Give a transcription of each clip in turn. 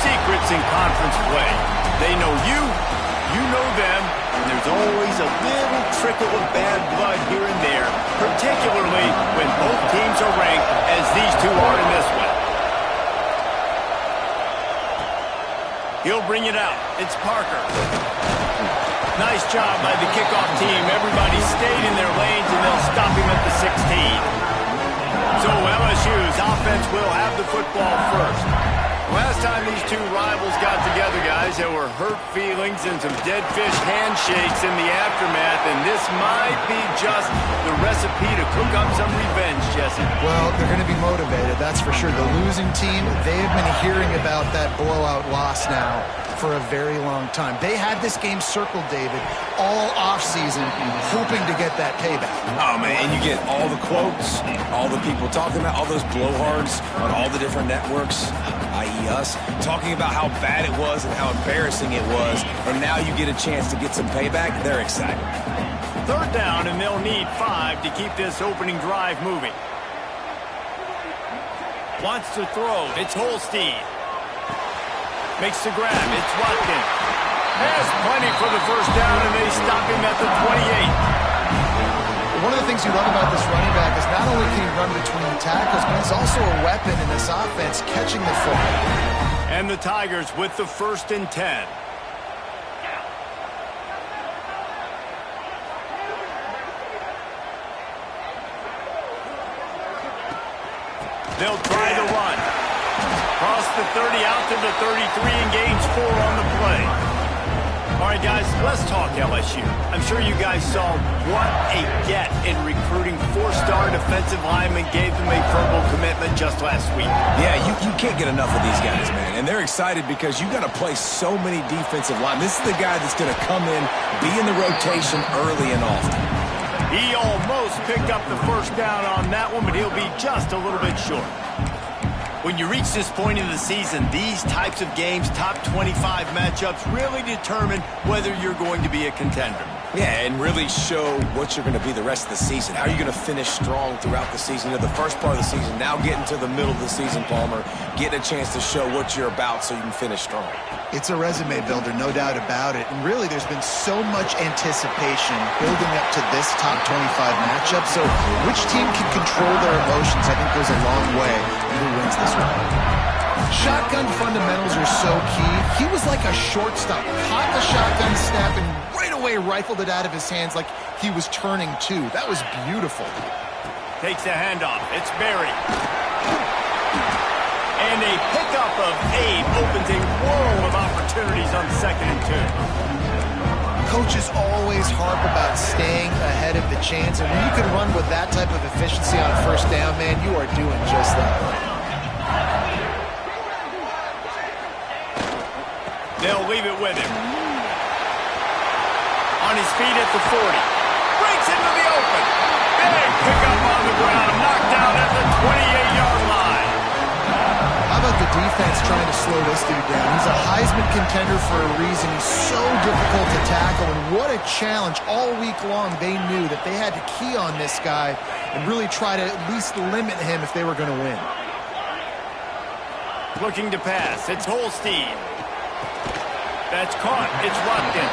secrets in conference play. They know you, you know them, and there's always a little trickle of bad blood here and there, particularly when both teams are ranked as these two are in this one. He'll bring it out. It's Parker. Nice job by the kickoff team. Everybody stayed in their lanes, and they'll stop him at the 16. So LSU's offense will have the football first. Last time these two rivals got together, guys, there were hurt feelings and some dead fish handshakes in the aftermath, and this might be just the recipe to cook up some revenge, Jesse. Well, they're going to be motivated, that's for sure. The losing team, they have been hearing about that blowout loss now for a very long time. They had this game circled, David, all offseason, hoping to get that payback. Oh, man, and you get all the quotes, all the people talking about, all those blowhards on all the different networks, i.e. us, talking about how bad it was and how embarrassing it was, and now you get a chance to get some payback. They're excited. Third down, and they'll need 5 to keep this opening drive moving. Wants to throw. It's Holstein. Makes the grab. It's Watkins. Has plenty for the first down, and they stop him at the 28. One of the things you love about this running back is not only can he run between tackles, but he's also a weapon in this offense, catching the football. And the Tigers with the 1st and 10. They'll try the run. Cross the 30 out to the 33 and gains 4 on the play. All right, guys, let's talk LSU. I'm sure you guys saw what a get in recruiting 4-star defensive linemen gave them a verbal commitment just last week. Yeah, you can't get enough of these guys, man. And they're excited because you got to play so many defensive linemen. This is the guy that's going to come in, be in the rotation early and often. He almost picked up the first down on that one, but he'll be just a little bit short. When you reach this point in the season, these types of games, top 25 matchups, really determine whether you're going to be a contender. Yeah, and really show what you're going to be the rest of the season. How are you going to finish strong throughout the season? You know, the first part of the season, now getting to the middle of the season, Palmer, getting a chance to show what you're about so you can finish strong. It's a resume builder, no doubt about it. And really, there's been so much anticipation building up to this top 25 matchup. So which team can control their emotions, I think, goes a long way in who wins this one. Shotgun fundamentals are so key. He was like a shortstop. Caught the shotgun snap and right away rifled it out of his hands like he was turning two. That was beautiful. Takes the handoff. It's Berry. And a pickup of 8 opens a world of opportunities on 2nd and 2. Coaches always harp about staying ahead of the chains, and when you can run with that type of efficiency on 1st down, man, you are doing just that. They'll leave it with him. On his feet at the 40. Breaks into the open. Big pickup on the ground. Knocked down at the 28-yard line. How about the defense trying to slow this dude down? He's a Heisman contender for a reason. He's so difficult to tackle, and what a challenge. All week long, they knew that they had to key on this guy and really try to at least limit him if they were going to win. Looking to pass. It's Holstein. That's caught. It's Watkins.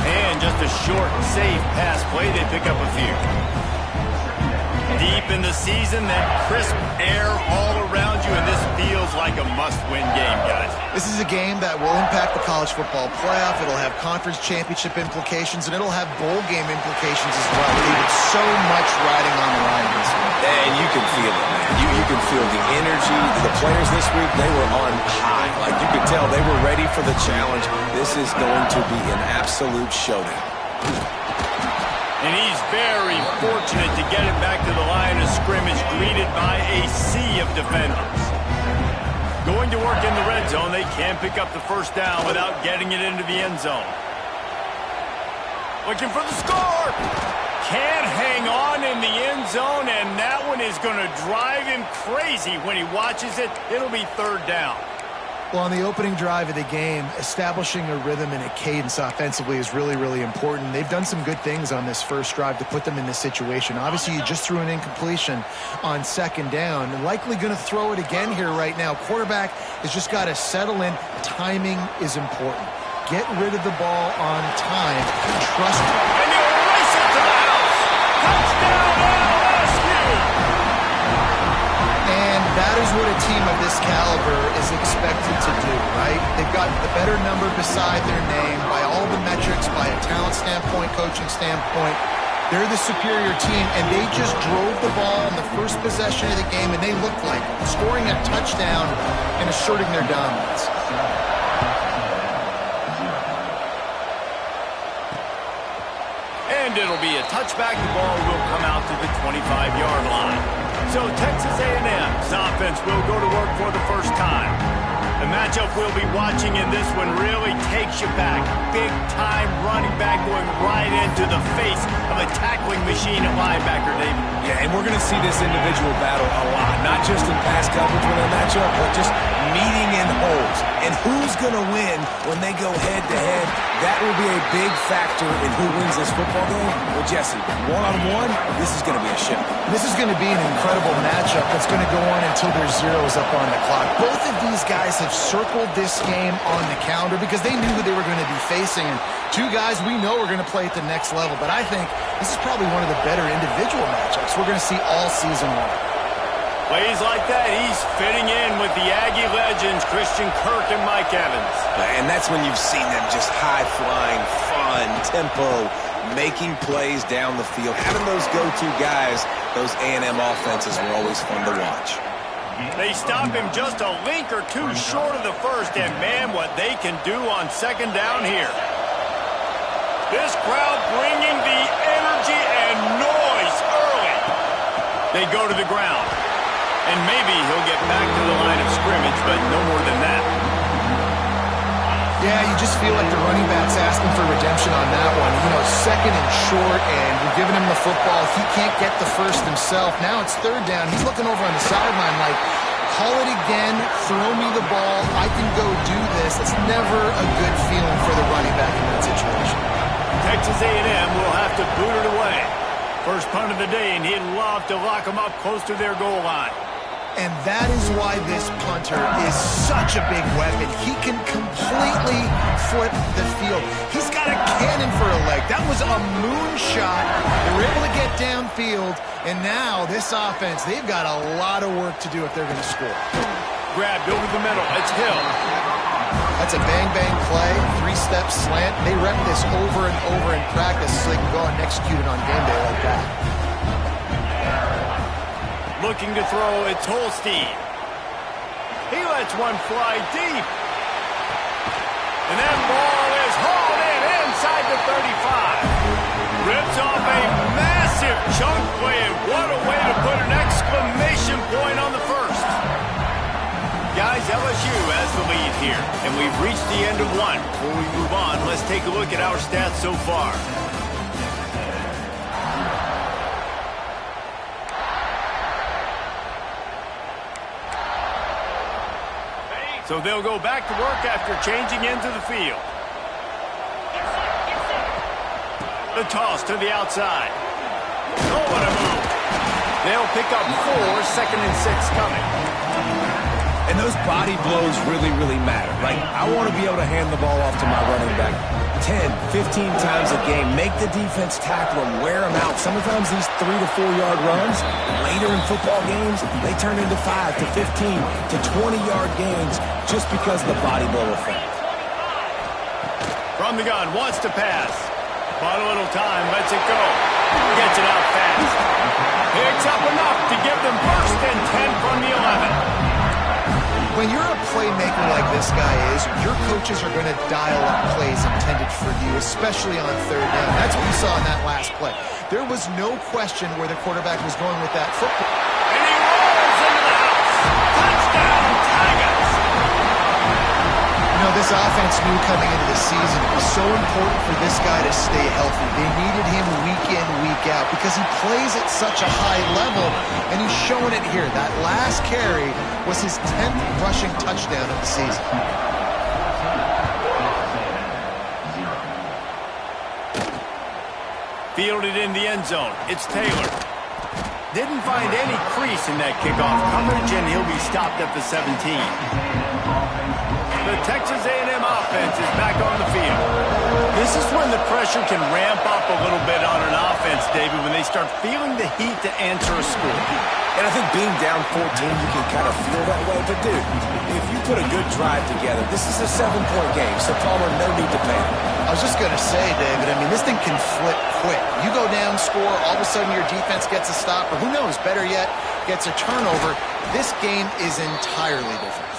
And just a short, safe pass play. They pick up a few. Deep in the season, that crisp air all around you, and this feels like a must-win game, guys. This is a game that will impact the college football playoff. It'll have conference championship implications, and it'll have bowl game implications as well. David, so much riding on the line in this one. And you can feel it, man. You can feel the energy. The players this week, they were on high. Like you could tell, they were ready for the challenge. This is going to be an absolute showdown. And he's very fortunate to get it back to the line of scrimmage, greeted by a sea of defenders. Going to work in the red zone, they can't pick up the first down without getting it into the end zone. Looking for the score! Can't hang on in the end zone, and that one is going to drive him crazy when he watches it. It'll be 3rd down. Well, on the opening drive of the game, establishing a rhythm and a cadence offensively is really, really important. They've done some good things on this first drive to put them in this situation. Obviously, you just threw an incompletion on second down, and likely going to throw it again here right now. Quarterback has just got to settle in. Timing is important. Get rid of the ball on time. Trust it. And you race it to the house. Touchdown, LSU! And that is what a team of this caliber is expected to do, right? They've got the better number beside their name by all the metrics, by a talent standpoint, coaching standpoint. They're the superior team, and they just drove the ball on the first possession of the game, and they looked like scoring a touchdown and asserting their dominance. And it'll be a touchback. The ball will come out to the 25-yard line. So Texas A&M's offense will go to work for the first time. The matchup we'll be watching in this one really takes you back. Big-time running back going right into the face of a tackling machine at linebacker, David. Yeah, and we're going to see this individual battle a lot, not just in pass coverage when they match up, but just meeting in holes. And who's going to win when they go head-to-head? That will be a big factor in who wins this football game. Well, Jesse, one-on-one, this is going to be a show. This is going to be an incredible matchup that's going to go on until there's zeros up on the clock. Both of these guys have circled this game on the calendar because they knew who they were going to be facing. And two guys we know are going to play at the next level. But I think this is probably one of the better individual matchups we're going to see all season long. Plays like that, he's fitting in with the Aggie legends, Christian Kirk and Mike Evans. And that's when you've seen them just high-flying, fun, tempo, making plays down the field. Having those go-to guys, those A&M offenses were always fun to watch. They stop him just a link or two short of the first, and man, what they can do on second down here. This crowd bringing the energy and noise early. They go to the ground. And maybe he'll get back to the line of scrimmage, but no more than that. Yeah, you just feel like the running back's asking for redemption on that one. You know, second and short, and you're giving him the football. He can't get the first himself. Now it's third down. He's looking over on the sideline like, call it again, throw me the ball, I can go do this. It's never a good feeling for the running back in that situation. Texas A&M will have to boot it away. First punt of the day, and he'd love to lock them up close to their goal line. And that is why this punter is such a big weapon. He can completely flip the field. He's got a cannon for a leg. That was a moonshot. They were able to get downfield, and now this offense, they've got a lot of work to do if they're going to score. Grabbed over the middle. It's Hill. That's a bang-bang play, three-step slant. They rep this over and over in practice so they can go out and execute it on game day like that. Looking to throw, it's Holstein. He lets one fly deep. And that ball is hauled in inside the 35. Rips off a massive chunk play, and what a way to put an exclamation point on the first. Guys, LSU has the lead here, and we've reached the end of one. Before we move on, let's take a look at our stats so far. So they'll go back to work after changing into the field. The toss to the outside. Oh, what a move. They'll pick up 4, second and 6 coming. And those body blows really, really matter, right? I want to be able to hand the ball off to my running back 10, 15 times a game. Make the defense tackle them, wear them out. Sometimes these 3 to 4 yard runs, later in football games, they turn into 5 to 15 to 20-yard gains just because of the body blow effect. From the gun, wants to pass. Bought a little time, lets it go. Gets it out fast. Picks up enough to give them first and 10 from the 11. When you're a playmaker like this guy is, your coaches are going to dial up plays intended for you, especially on third down. That's what we saw in that last play. There was no question where the quarterback was going with that football. And he rolls into the house. Touchdown, Tigers! You know, this offense knew coming into the season it was so important for this guy to stay healthy. They needed him week in, week out because he plays at such a high level, and he's showing it here. That last carry was his 10th rushing touchdown of the season. Fielded in the end zone. It's Taylor. Didn't find any crease in that kickoff coverage, and he'll be stopped at the 17. The Texas A&M offense is back on the field. This is when the pressure can ramp up a little bit on an offense, David, when they start feeling the heat to answer a score. And I think being down 14, you can kind of feel that way. But, dude, if you put a good drive together, this is a 7-point game, so Palmer, no need to panic. I was just going to say, David, I mean, this thing can flip quick. You go down, score, all of a sudden your defense gets a stop, or who knows, better yet, gets a turnover. This game is entirely different.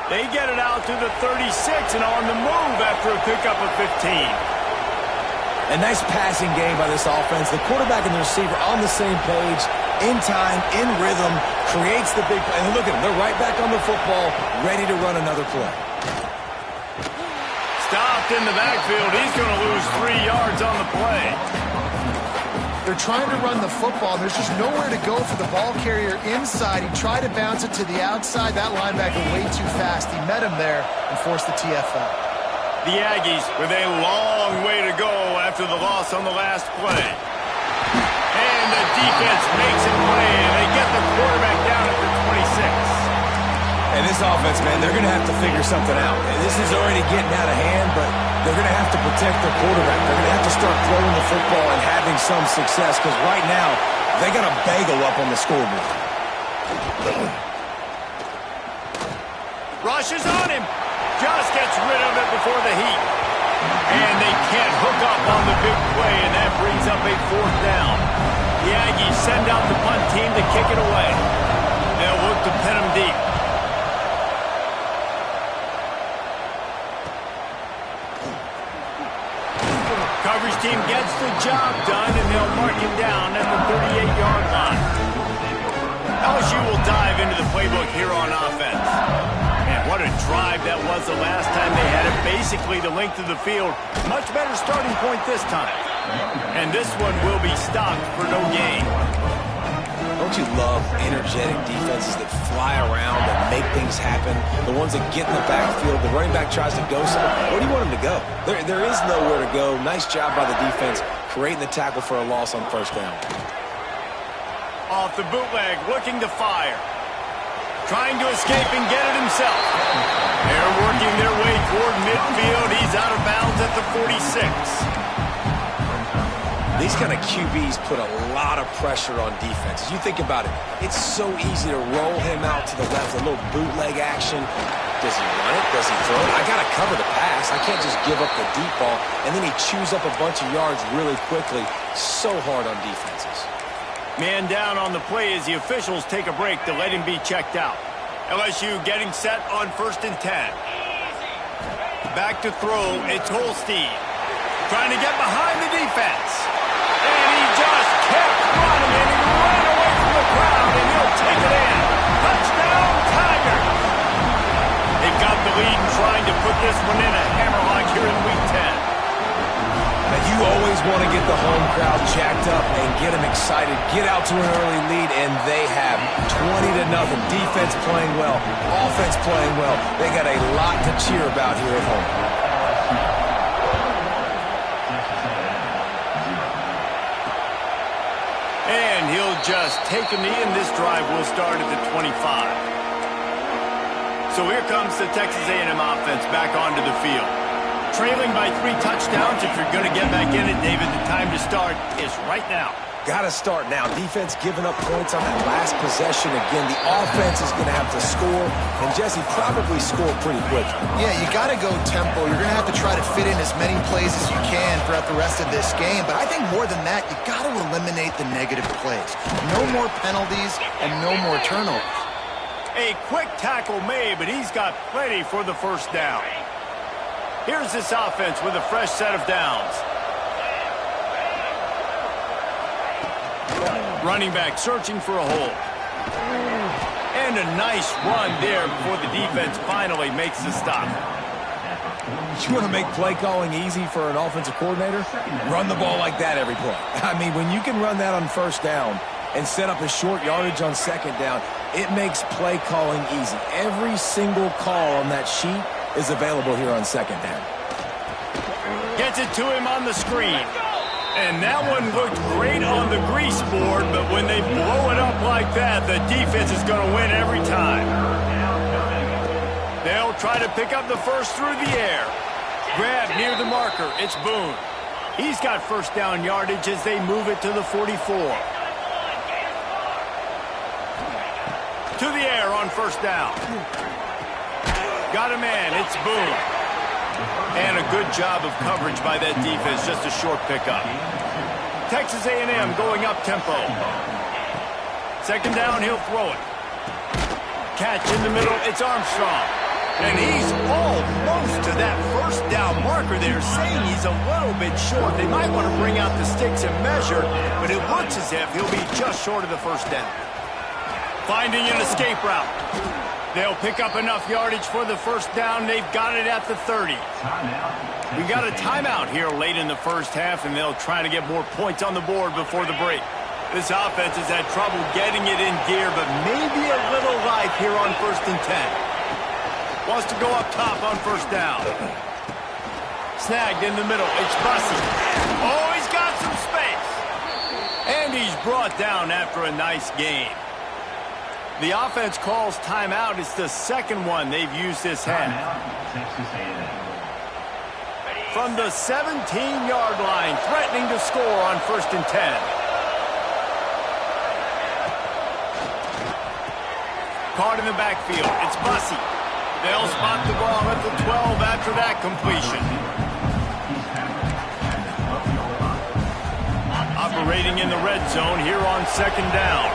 They get it out to the 36 and on the move after a pickup of 15. A nice passing game by this offense. The quarterback and the receiver on the same page, in time, in rhythm, creates the big play. And look at them. They're right back on the football, ready to run another play. Stopped in the backfield. He's going to lose 3 yards on the play. They're trying to run the football. There's just nowhere to go for the ball carrier inside. He tried to bounce it to the outside. That linebacker way too fast. He met him there and forced the TFL. The Aggies with a long way to go after the loss on the last play. And the defense makes it play, and they get the quarterback down at the 26. And this offense, man, they're going to have to figure something out. And this is already getting out of hand, but they're going to have to protect their quarterback. They're going to have to start throwing the football and having some success because right now they got a bagel up on the scoreboard. Rushes on him. Just gets rid of it before the heat. And they can't hook up on the big play, and that brings up a 4th down. The Aggies send out the punt team to kick it away. They'll look to pin them deep. Coverage team gets the job done, and they'll mark him down at the 38-yard line. LSU will dive into the playbook here on offense. And what a drive that was the last time they had it, basically the length of the field. Much better starting point this time. And this one will be stopped for no gain. Don't you love energetic defenses that fly around and make things happen? The ones that get in the backfield, the running back tries to go somewhere. Where do you want him to go? There is nowhere to go. Nice job by the defense creating the tackle for a loss on 1st down. Off the bootleg, looking to fire. Trying to escape and get it himself. They're working their way toward midfield. He's out of bounds at the 46. These kind of QBs put a lot of pressure on defenses. You think about it. It's so easy to roll him out to the left, a little bootleg action. Does he run it? Does he throw it? I got to cover the pass. I can't just give up the deep ball. And then he chews up a bunch of yards really quickly. So hard on defenses. Man down on the play as the officials take a break to let him be checked out. LSU getting set on 1st and 10. Back to throw, it's Holstein. Trying to get behind the defense. And he just kept running, and he ran away from the crowd, and he'll take it in. Touchdown, Tiger! They've got the lead and trying to put this one in a hammerlock here in Week 10. Now, you always want to get the home crowd jacked up and get them excited. Get out to an early lead, and they have 20-0. Defense playing well, offense playing well. They got a lot to cheer about here at home. And he'll just take a knee, and this drive will start at the 25. So here comes the Texas A&M offense back onto the field. Trailing by 3 touchdowns. If you're going to get back in it, David, the time to start is right now. Got to start now. Defense giving up points on that last possession. Again, the offense is going to have to score, and Jesse probably score pretty quick. Yeah, you got to go tempo. You're going to have to try to fit in as many plays as you can throughout the rest of this game. But I think more than that, you got to eliminate the negative plays. No more penalties and no more turnovers. A quick tackle made, but he's got plenty for the 1st down. Here's this offense with a fresh set of downs. Running back searching for a hole. And a nice run there before the defense finally makes the stop. You want to make play calling easy for an offensive coordinator? Run the ball like that every play. I mean, when you can run that on first down and set up a short yardage on second down, it makes play calling easy. Every single call on that sheet is available here on second down. Gets it to him on the screen. And that one looked great on the grease board, but when they blow it up like that, the defense is going to win every time. They'll try to pick up the first through the air. Grab near the marker. It's Boone. He's got first down yardage as they move it to the 44. To the air on first down. Got a man. It's Boone. And a good job of coverage by that defense. Just a short pickup. Texas A&M going up tempo. Second down, he'll throw it. Catch in the middle. It's Armstrong. And he's almost to that first down marker there, saying he's a little bit short. They might want to bring out the sticks and measure, but it looks as if he'll be just short of the first down. Finding an escape route. They'll pick up enough yardage for the first down. They've got it at the 30. We got a timeout here late in the first half, and they'll try to get more points on the board before the break. This offense has had trouble getting it in gear, but maybe a little life here on 1st and 10. Wants to go up top on first down. Snagged in the middle. It's Bussey. Oh, he's got some space. And he's brought down after a nice gain. The offense calls timeout. It's the second one they've used this half. From the 17-yard line, threatening to score on 1st and 10. Caught in the backfield. It's Bussey. They'll spot the ball at the 12 after that completion. Operating in the red zone here on second down.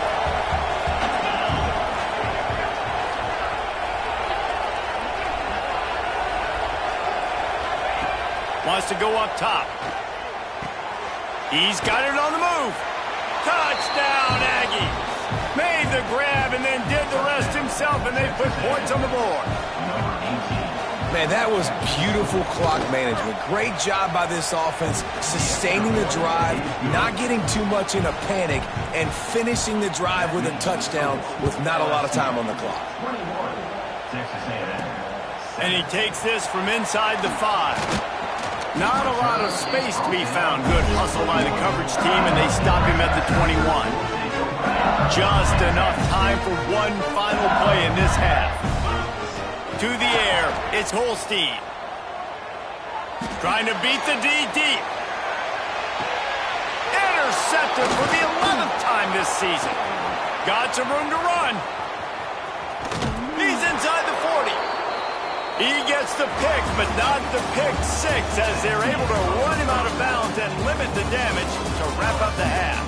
Wants to go up top. He's got it on the move. Touchdown, Aggies. Made the grab and then did the rest himself, and they put points on the board. Man, that was beautiful clock management. Great job by this offense, sustaining the drive, not getting too much in a panic, and finishing the drive with a touchdown with not a lot of time on the clock. And he takes this from inside the 5. Not a lot of space to be found. Good hustle by the coverage team, and they stop him at the 21. Just enough time for one final play in this half. To the air, it's Holstein. Trying to beat the D deep. Intercepted for the 11th time this season. Got some room to run. He's inside the 40. He gets the pick, but not the pick 6, as they're able to run him out of bounds and limit the damage to wrap up the half.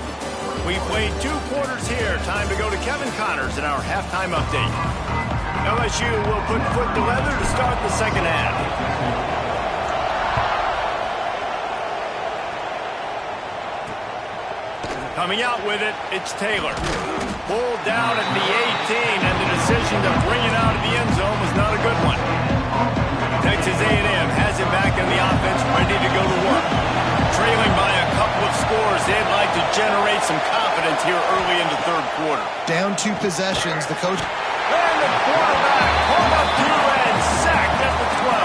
We played 2 quarters here. Time to go to Kevin Connors in our halftime update. LSU will put foot to leather to start the second half. Coming out with it, it's Taylor. Pulled down at the 18, and the decision to bring it out of the end zone was not a good one. Texas A&M has it back in the offense, ready to go to work. Trailing by a couple of scores, they'd like to generate some confidence here early in the third quarter. Down 2 possessions, the coach. And the quarterback pulled up 2 and sacked at the 12.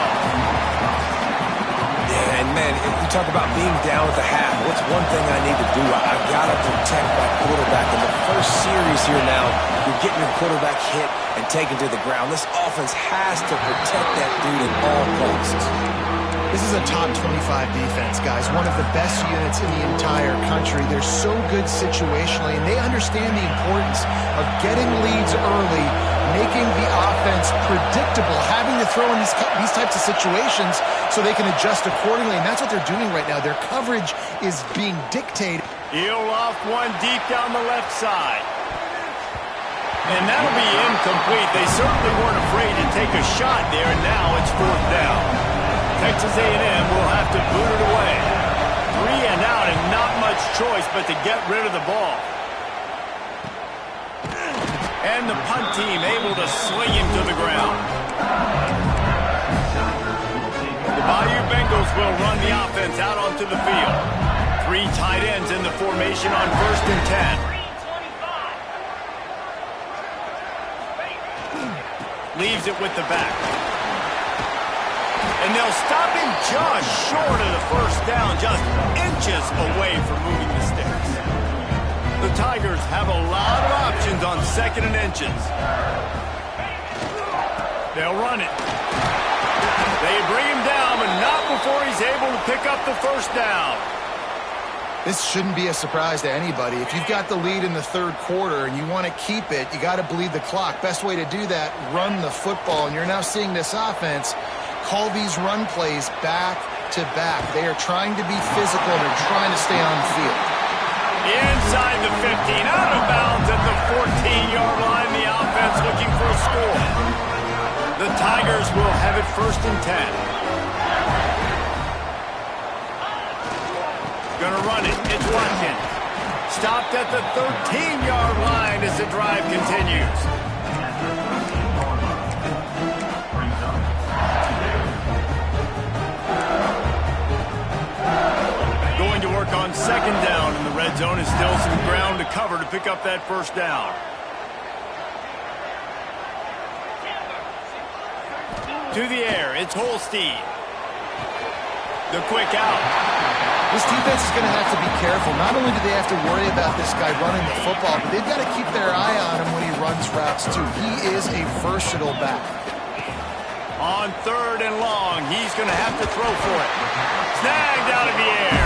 Yeah, and man, if you talk about being down at the half, what's one thing I need to do? I got to protect my quarterback. In the first series here now, you're getting your quarterback hit and taken to the ground. This offense has to protect that dude at all costs. This is a top 25 defense, guys. One of the best units in the entire country. They're so good situationally, and they understand the importance of getting leads early, making the offense predictable, having to throw in these types of situations so they can adjust accordingly, and that's what they're doing right now. Their coverage is being dictated. He'll off one deep down the left side. And that'll be incomplete. They certainly weren't afraid to take a shot there, and now it's 4th down. Texas A&M will have to boot it away. 3 and out, and not much choice but to get rid of the ball. And the punt team able to sling him to the ground. Goodbye will run the offense out onto the field. 3 tight ends in the formation on 1st and 10. Leaves it with the back. And they'll stop him just short of the 1st down, just inches away from moving the sticks. The Tigers have a lot of options on 2nd and inches. They'll run it. They bring him down, but not before he's able to pick up the 1st down. This shouldn't be a surprise to anybody. If you've got the lead in the 3rd quarter and you want to keep it, you got to bleed the clock. Best way to do that, run the football. And you're now seeing this offense call these run plays back to back. They are trying to be physical. They're trying to stay on the field. Inside the 15, out of bounds at the 14-yard line. The offense looking for a score. The Tigers will have it 1st and 10. Gonna run it. It's Watkins. Stopped at the 13-yard line as the drive continues. Going to work on 2nd down in the red zone. Is still some ground to cover to pick up that 1st down. To the air, it's Holstein. The quick out. This defense is going to have to be careful. Not only do they have to worry about this guy running the football, but they've got to keep their eye on him when he runs routes, too. He is a versatile back. On 3rd and long, he's going to have to throw for it. Snagged out of the air.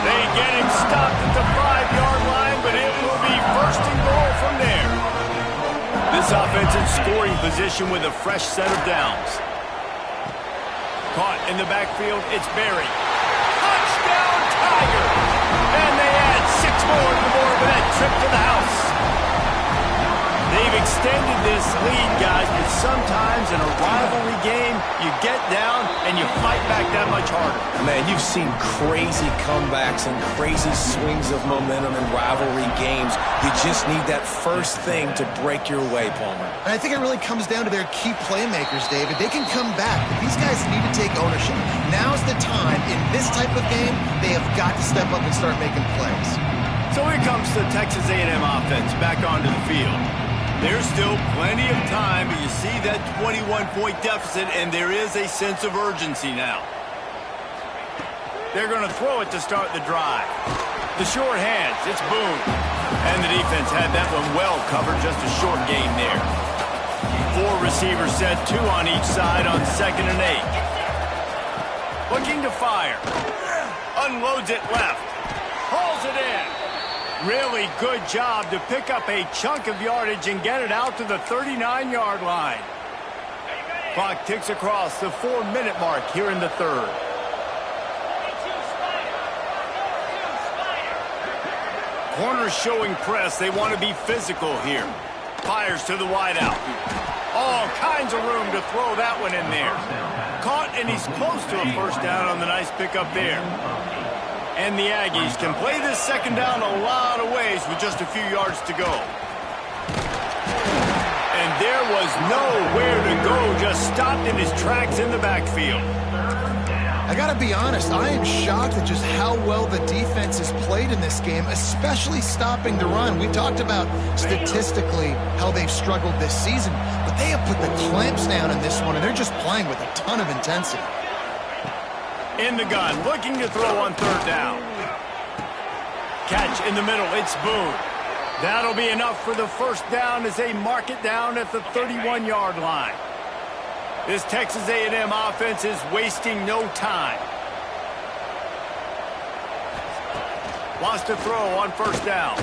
They get him stopped at the 5-yard line, but it will be 1st and goal from there. This offense in scoring position with a fresh set of downs. Caught in the backfield, it's Berry. Touchdown, Tigers! And they add 6 more to the board with that trip to the house. They've extended this lead, guys, but sometimes in a rivalry game, you get down and you fight back that much harder. Man, you've seen crazy comebacks and crazy swings of momentum in rivalry games. You just need that first thing to break your way, Palmer. And I think it really comes down to their key playmakers, David. They can come back, but these guys need to take ownership. Now's the time. In this type of game, they have got to step up and start making plays. So here comes the Texas A&M offense back onto the field. There's still plenty of time, but you see that 21-point deficit, and there is a sense of urgency now. They're going to throw it to start the drive. The short hands, it's Boone. And the defense had that one well covered, just a short gain there. 4 receivers set, 2 on each side on 2nd and 8. Looking to fire. Unloads it left. Hauls it in. Really good job to pick up a chunk of yardage and get it out to the 39-yard line. Clock ticks across the 4-minute mark here in the 3rd. Corners showing press. They want to be physical here. Fires to the wideout. All kinds of room to throw that one in there. Caught, and he's close to a 1st down on the nice pickup there. And the Aggies can play this 2nd down a lot of ways with just a few yards to go. And there was nowhere to go, just stopped in his tracks in the backfield. I got to be honest, I am shocked at just how well the defense has played in this game, especially stopping the run. We talked about statistically how they've struggled this season, but they have put the clamps down in this one, and they're just playing with a ton of intensity. In the gun, looking to throw on 3rd down. Catch in the middle, it's Boone. That'll be enough for the 1st down as they mark it down at the 31-yard line. This Texas A&M offense is wasting no time. Wants to throw on 1st down.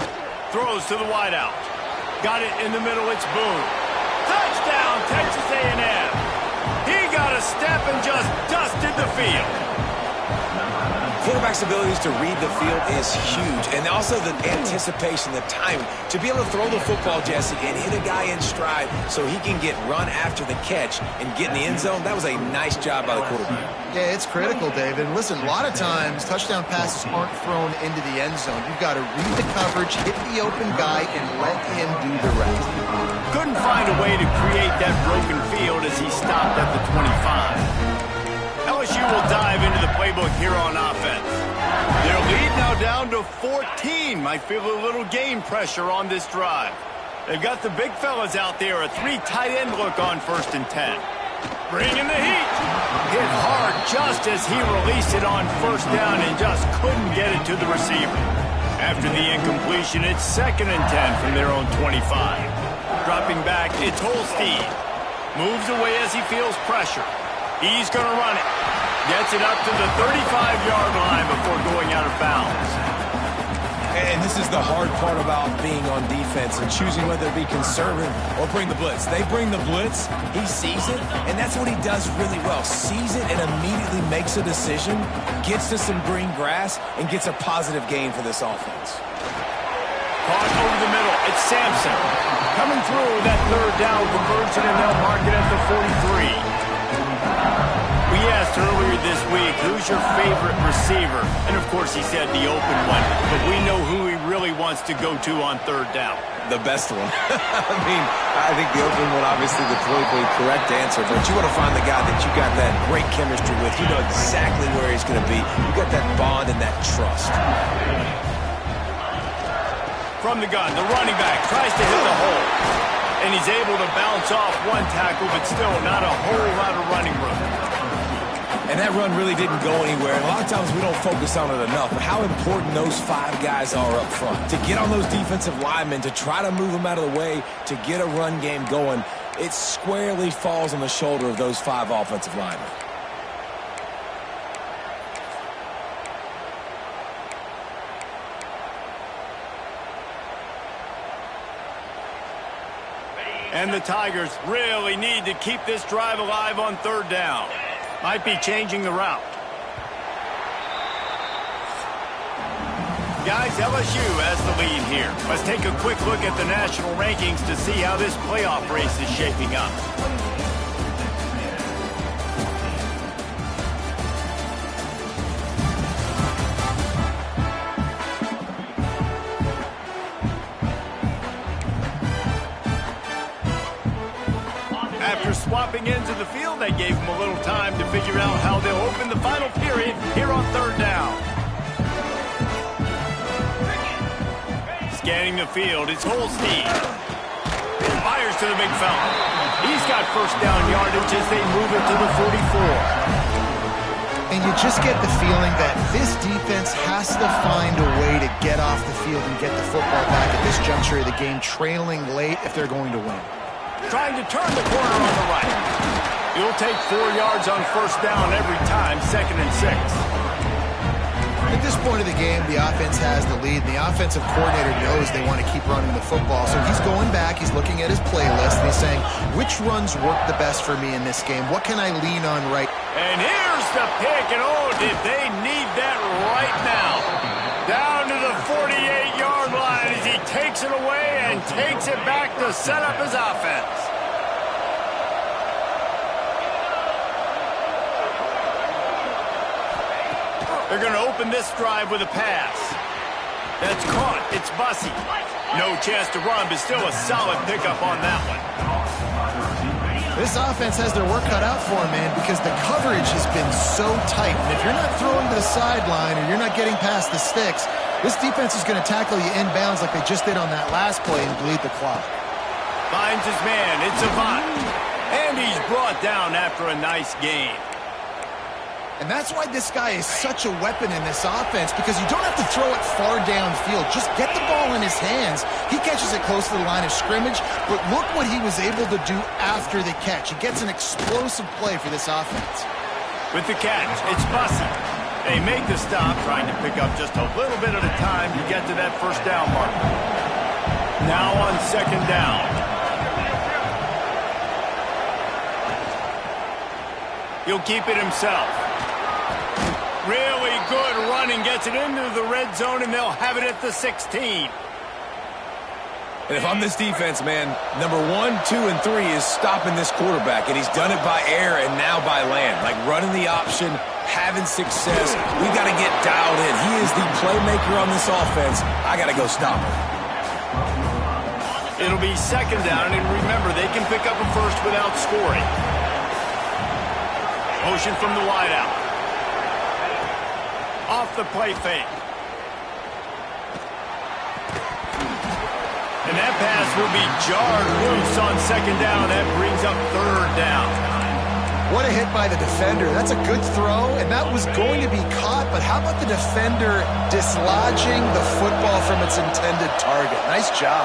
Throws to the wideout. Got it in the middle, it's Boone. Touchdown, Texas A&M. He got a step and just dusted the field. Quarterback's abilities to read the field is huge, and also the anticipation, the timing. To be able to throw the football, Jesse, and hit a guy in stride so he can get run after the catch and get in the end zone, that was a nice job by the quarterback. Yeah, it's critical, David. Listen, a lot of times touchdown passes aren't thrown into the end zone. You've got to read the coverage, hit the open guy, and let him do the rest. Couldn't find a way to create that broken field as he stopped at the 25. LSU will dive into the playbook here on offense. Their lead now down to 14. Might feel a little game pressure on this drive. They've got the big fellas out there, a 3 tight end look on 1st and 10. Bringing the heat. Hit hard just as he released it on 1st down and just couldn't get it to the receiver. After the incompletion, it's 2nd and 10 from their own 25. Dropping back, it's Holstein. Moves away as he feels pressure. He's going to run it. Gets it up to the 35-yard line before going out of bounds. And this is the hard part about being on defense and choosing whether to be conservative or bring the blitz. They bring the blitz, he sees it, and that's what he does really well. Sees it and immediately makes a decision, gets to some green grass, and gets a positive gain for this offense. Caught over the middle. It's Sampson. Coming through that 3rd down conversion, and they'll mark it at the 43. We asked earlier this week, who's your favorite receiver? And, of course, he said the open one. But we know who he really wants to go to on 3rd down. The best one. I think the open one, obviously, the politically correct answer. But you want to find the guy that you got that great chemistry with. You know exactly where he's going to be. You got that bond and that trust. From the gun, the running back tries to hit the hole. And he's able to bounce off one tackle, but still not a whole lot of running room. And that run really didn't go anywhere. And a lot of times we don't focus on it enough. But how important those 5 guys are up front. To get on those defensive linemen, to try to move them out of the way, to get a run game going, it squarely falls on the shoulder of those 5 offensive linemen. And the Tigers really need to keep this drive alive on 3rd down. Might be changing the route. Guys, LSU has the lead here. Let's take a quick look at the national rankings to see how this playoff race is shaping up. After swapping into the field, they gave them a little time to figure out how they'll open the final period here on 3rd down. Scanning the field, it's Holstein. Fires to the big fella. He's got 1st down yardage as they move it to the 44. And you just get the feeling that this defense has to find a way to get off the field and get the football back at this juncture of the game, trailing late if they're going to win. Trying to turn the corner on the right. He'll take 4 yards on 1st down every time, 2nd and 6. At this point of the game, the offense has the lead. The offensive coordinator knows they want to keep running the football. So he's going back, he's looking at his playlist, and he's saying, which runs work the best for me in this game? What can I lean on right? And here's the pick, and oh, did they need that right now. Down to the 48-yard line as he takes it away and takes it back to set up his offense. They're going to open this drive with a pass. That's caught. It's Bussey. No chance to run, but still a solid pickup on that one. This offense has their work cut out for them, man, because the coverage has been so tight. And if you're not throwing to the sideline or you're not getting past the sticks, this defense is going to tackle you inbounds like they just did on that last play and bleed the clock. Finds his man. It's Avant. And he's brought down after a nice game. And that's why this guy is such a weapon in this offense, because you don't have to throw it far downfield. Just get the ball in his hands. He catches it close to the line of scrimmage, but look what he was able to do after the catch. He gets an explosive play for this offense. With the catch, it's Bussey. They make the stop, trying to pick up just a little bit at a time to get to that 1st down mark. Now on 2nd down. He'll keep it himself. Really good running, gets it into the red zone, and they'll have it at the 16. And if I'm this defense, man, number 1, 2, and 3 is stopping this quarterback, and he's done it by air and now by land. Like running the option, having success. We got to get dialed in. He is the playmaker on this offense. I got to go stop him. It'll be 2nd down, and remember, they can pick up a first without scoring. Motion from the wideout. Off the play fake. And that pass will be jarred loose on second down. That brings up third down. What a hit by the defender. That's a good throw, and that was going to be caught, but how about the defender dislodging the football from its intended target? Nice job.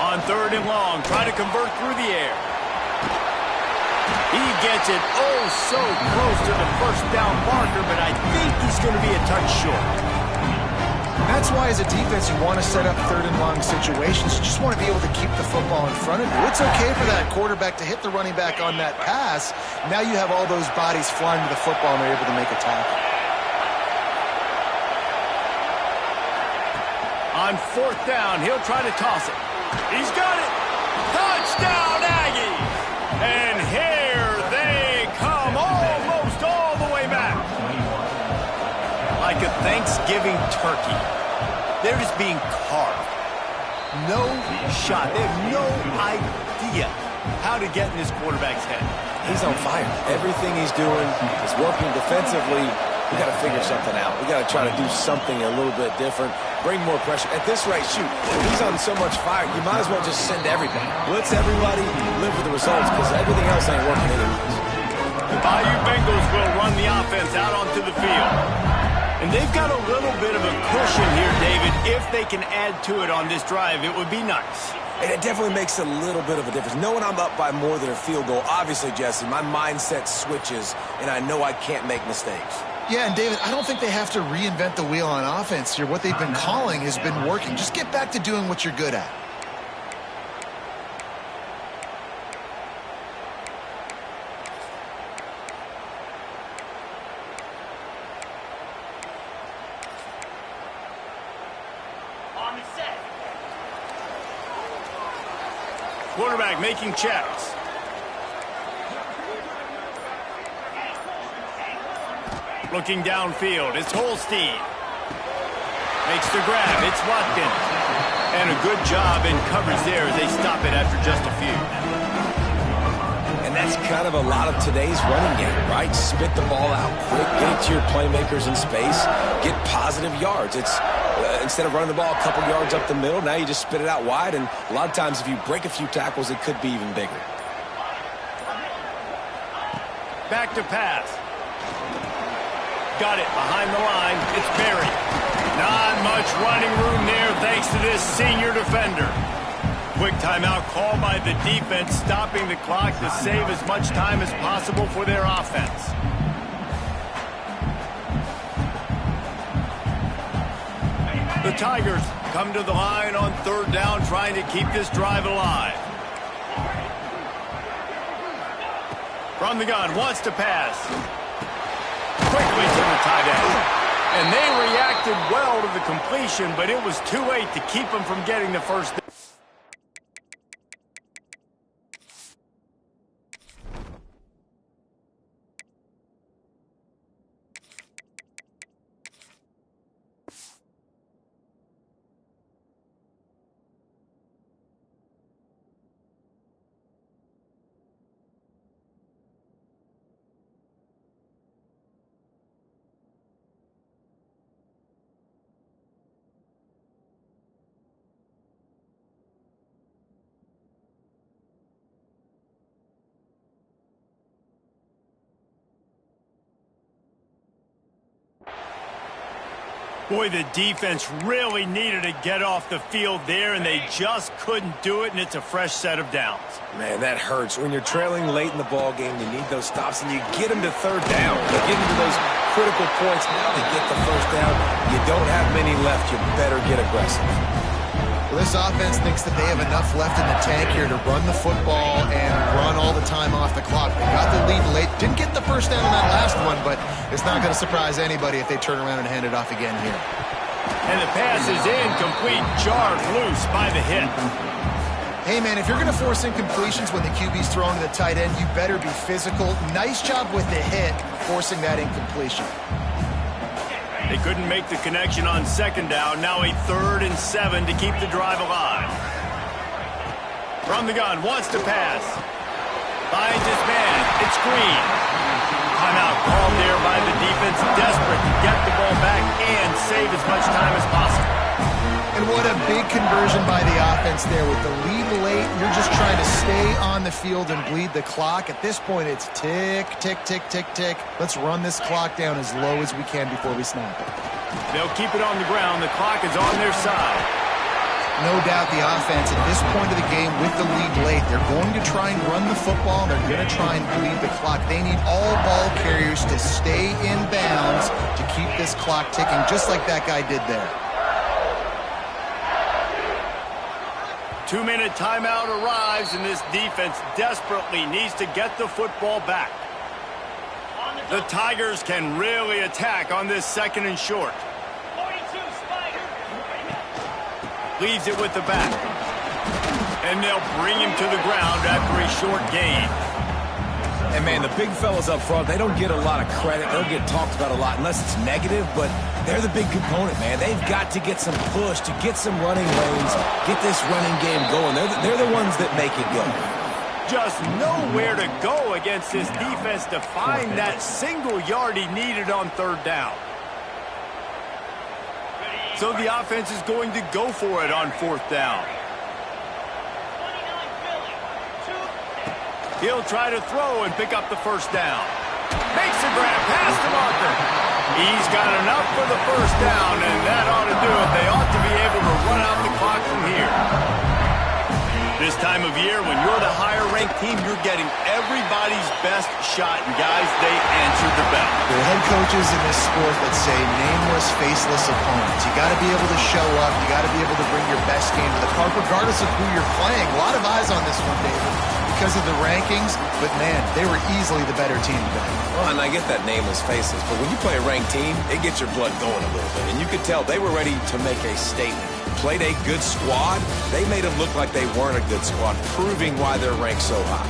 On third and long, try to convert through the air. He gets it oh so close to the first down marker, but I think he's going to be a touch short. That's why as a defense you want to set up third and long situations. You just want to be able to keep the football in front of you. It's okay for that quarterback to hit the running back on that pass. Now you have all those bodies flying to the football and they're able to make a tackle. On fourth down, he'll try to toss it. He's got it. Touchdown, Aggies! And here they come, almost all the way back. Like a Thanksgiving turkey. They're just being carved. No shot. They have no idea how to get in this quarterback's head. He's on fire. Everything he's doing is working defensively. We got to figure something out. We got to try to do something a little bit different. Bring more pressure. At this rate, shoot, he's on so much fire, you might as well just send everybody. Blitz everybody, live with the results, because everything else ain't working anyways. The Bayou Bengals will run the offense out onto the field. And they've got a little bit of a cushion here, David. If they can add to it on this drive, it would be nice. And it definitely makes a little bit of a difference. Knowing I'm up by more than a field goal, obviously, Jesse, my mindset switches, and I know I can't make mistakes. Yeah, and David, I don't think they have to reinvent the wheel on offense here. What they've been calling has been working. Just get back to doing what you're good at. Quarterback making checks. Looking downfield, it's Holstein. Makes the grab, it's Watkins. And a good job in coverage there as they stop it after just a few. And that's kind of a lot of today's running game, right? Spit the ball out quick, get it to your playmakers in space, get positive yards. It's instead of running the ball a couple yards up the middle, now you just spit it out wide, and a lot of times if you break a few tackles, it could be even bigger. Back to pass. Got it behind the line. It's Berry. Not much running room there thanks to this senior defender. Quick timeout call by the defense, stopping the clock to save as much time as possible for their offense. The Tigers come to the line on third down, trying to keep this drive alive. From the gun, wants to pass. Quickly to the tight end. And they reacted well to the completion, but it was too late to keep them from getting the first down. Boy, the defense really needed to get off the field there, and they just couldn't do it, and it's a fresh set of downs. Man, that hurts. When you're trailing late in the ball game, you need those stops, and you get them to third down. You get into those critical points. Now they get the first down. You don't have many left. You better get aggressive. Well, this offense thinks that they have enough left in the tank here to run the football and run all the time off the clock. They got the lead late. Didn't get the first down on that last one, but it's not going to surprise anybody if they turn around and hand it off again here. And the pass is incomplete, jarred loose by the hit. Hey, man, if you're going to force incompletions when the QB's throwing to the tight end, you better be physical. Nice job with the hit, forcing that incompletion. They couldn't make the connection on second down. Now a 3rd and 7 to keep the drive alive. From the gun, wants to pass. Finds his man. pocket screen. Timeout called there by the defense, desperate to get the ball back and save as much time as possible. And what a big conversion by the offense there. With the lead late, you're just trying to stay on the field and bleed the clock. At this point, it's tick, tick, tick, tick, tick. Let's run this clock down as low as we can before we snap it. They'll keep it on the ground. The clock is on their side. No doubt the offense at this point of the game with the lead late, they're going to try and run the football, and they're going to try and bleed the clock. They need all ball carriers to stay in bounds to keep this clock ticking, just like that guy did there. 2-minute timeout arrives, and this defense desperately needs to get the football back. The Tigers can really attack on this 2nd and short. Leaves it with the back. And they'll bring him to the ground after a short gain. And, man, the big fellas up front, they don't get a lot of credit. They'll get talked about a lot unless it's negative, but they're the big component, man. They've got to get some push, to get some running lanes, get this running game going. They're the ones that make it go. Just nowhere to go against this defense to find that single yard he needed on 3rd down. So the offense is going to go for it on 4th down. He'll try to throw and pick up the 1st down. Makes a grab past the marker. He's got enough for the 1st down, and that ought to do it. They ought to be able to run out the clock from here. This time of year, when you're the higher-ranked team, you're getting everybody's best shot, and guys, they answer the bell. There are head coaches in this sport that say nameless, faceless opponents. You got to be able to show up. You got to be able to bring your best game to the park, regardless of who you're playing. A lot of eyes on this one, David, because of the rankings. But, man, they were easily the better team today. Well, and I get that nameless, faceless, but when you play a ranked team, it gets your blood going a little bit. And you could tell they were ready to make a statement. Played a good squad. They made them look like they weren't a good squad, proving why they're ranked so high.